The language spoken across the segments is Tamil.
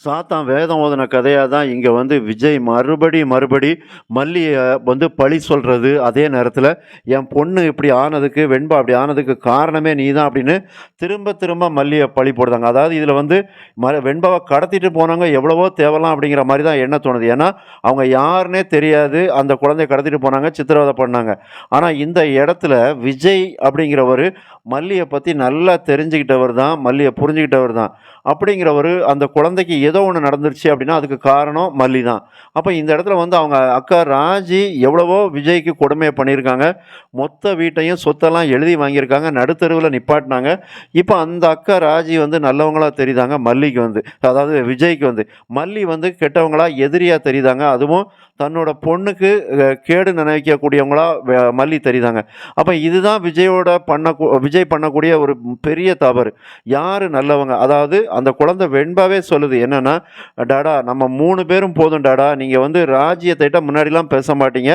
சாத்தான் வேதம் ஓதுன கதையா தான் இங்க வந்து விஜய் மறுபடி மல்லிய வந்து பழி சொல்றது. அதே நேரத்தில என் பொண்ணு இப்படி ஆனதுக்கு, வெண்பா அப்படி ஆனதுக்கு காரணமே நீ தான் அப்படின்னு திரும்ப திரும்ப மல்லிய பழி போடுதாங்க. அதாவது இதில வந்து வெண்பாவ கடத்திட்டு போனவங்க எவ்வளவோ தேவலாம் அப்படிங்கிற மாரி தான் எண்ண தோணுது. ஏன்னா, அவங்க யாருன்னே தெரியாது. அந்த குழந்தைய கடத்திட்டு போனாங்க, சித்திரவதை பண்ணாங்க. ஆனா இந்த இடத்துல விஜய் அப்படிங்கிறவரு மல்லிய பத்தி நல்லா தெரிஞ்சுக்கிட்டவர் தான், மல்லிய புரிஞ்சுகிட்டவர் தான். அப்படிங்கிறவரு அந்த குழந்தைக்கு ஏதோ ஒண்ணு நடந்துருச்சு அப்படின்னா, அதுக்கு காரணம் மல்லி தான். அப்ப இந்த இடத்துல வந்து அவங்க அக்கா ராஜி எவ்வளவோ விஜய்க்கு கொடுமைய பண்ணியிருக்காங்க. மொத்த வீட்டையும் சொத்தெல்லாம் எழுதி வாங்கியிருக்காங்க. நடுத்தெருவுல நிப்பாட்டுனாங்க. இப்ப அந்த அக்கா ராஜி வந்து நல்லவங்களா தெரியுதாங்க மல்லிக்கு வந்து. அதாவது விஜய்க்கு வந்து. மல்லி வந்து கெட்டவங்களா, எதிரியா தெரியுதாங்க. அதுவும் தன்னோட பொண்ணுக்கு கேடு நினைக்கக்கூடியவங்களா மல்லி தெரியுதாங்க. அப்ப இதுதான் விஜய் பண்ணக்கூடிய ஒரு பெரிய தவறு. யாரு நல்லவங்க? அதாவது அந்த குழந்தை வெண்பாவே சொல்லுது என்னன்னா, "டாடா நம்ம 3 பேரும் போதும் டாடா. நீங்க வந்து ராஜ்யத்திட்ட முன்னாடிலாம் பேச மாட்டீங்க.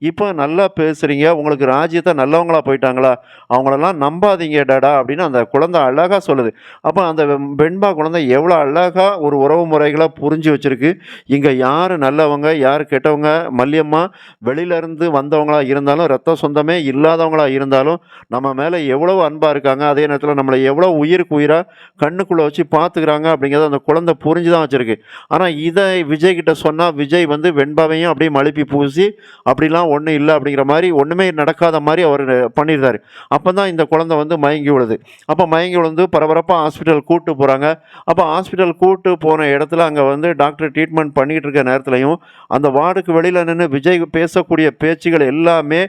இப்ப நல்லா பேசுறீங்க. உங்களுக்கு ராஜ்யத்த நல்லவங்களா போயிட்டாங்களா? அவங்களெல்லாம் நம்பாதீங்க டாடா" அப்படின்னு அந்த குழந்தை அழகா சொல்லுது. அப்ப அந்த வெண்பா குழந்தை எவ்வளோ அழகா ஒரு உறவு முறைகள புரிஞ்சு வச்சிருக்கு. இங்க யாரு நல்லவங்க, யாரு கெட்டவங்க, மல்லியம்மா வெளியிலருந்து வந்தவங்களா இருந்தாலும், ரத்த சொந்தமே இல்லாதவங்களா இருந்தாலும், நம்ம மேல எவ்வளவு அன்பா இருக்காங்க. அதே நேரத்தில நம்மள எவ்வளோ உயிருக்கு உயிரா கண்ணுக்குள்ள வச்சு பார்த்துக்கிறாங்க அப்படிங்கிறத அந்த குழந்தை புரிஞ்சு தான் வச்சிருக்கு. ஆனா இத விஜய் கிட்ட சொன்னா, விஜய் வந்து வெண்பாவையும் அப்படியே மழுப்பி பூசி, அப்படிலாம் ஒண்ணும் இல்ல அப்படிங்கிற மாரி, ஒண்ணுமே நடக்காத மாரி அவரு பண்ணியிருந்தாரு. அப்பதான் இந்த குழந்தை வந்து மயங்கி விழுது. அப்ப மயங்கி விழுந்து பரபரப்பா ஹாஸ்பிட்டல் கூட்டு போறாங்க. அப்ப ஹாஸ்பிட்டல் கூட்டு போன இடத்துல அங்க வந்து டாக்டர் ட்ரீட்மெண்ட் பண்ணிட்டு இருக்க நேரத்துலயும், அந்த வார்டுக்கு வெளியில நின்னு விஜய் பேசக்கூடிய பேச்சுகள் எல்லாமே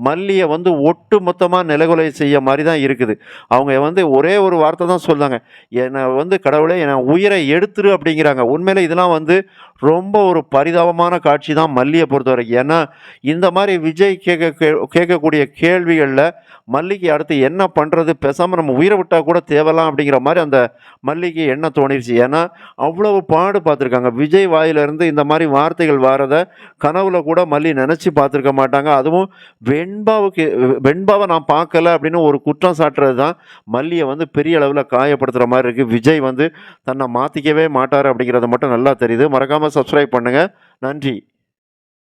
மல்லிய வந்து ஒட்டு மொத்தமா நிலைகுலை செய்ய மாரி தான் இருக்குது. அவங்க வந்து ஒரே ஒரு வார்த்தை தான் சொல்றாங்க. "என்ன வந்து கடவுளே என் உயிரை எடுத்துரு" அப்படிங்கிறாங்க. உண்மையிலே இதெல்லாம் வந்து ரொம்ப ஒரு பரிதாபமான காட்சி தான் மல்லிய பொறுத்தவரைக்கும். ஏன்னா, இந்த மாரி விஜய் கேட்கக்கூடிய கேள்விகள்ல மல்லிக்கு அடுத்து என்ன பண்றது? பேசாம நம்ம உயிர விட்டா கூட தேவலாம் அப்படிங்கிற மாரி அந்த மல்லிக்கு எண்ண தோணிருச்சு. ஏன்னா, அவ்வளவு பாடு பார்த்துருக்காங்க. விஜய் வாயிலிருந்து இந்த மாரி வார்த்தைகள் வாரத கனவுல கூட மல்லி நெனச்சு பார்த்துருக்க மாட்டாங்க. அதுவும் வெண்பாவ நான் பார்க்கல அப்படின்னு ஒரு குற்றம் சாட்டுறது தான் மல்லிய வந்து பெரிய அளவுல காயப்படுத்துற மாரி இருக்கு. விஜய் வந்து தன்னை மாத்திக்கவே மாட்டாரு அப்படிங்கிறது மட்டும் நல்லா தெரியுது. மறக்காம சப்ஸ்கிரைப் பண்ணுங்க. நன்றி.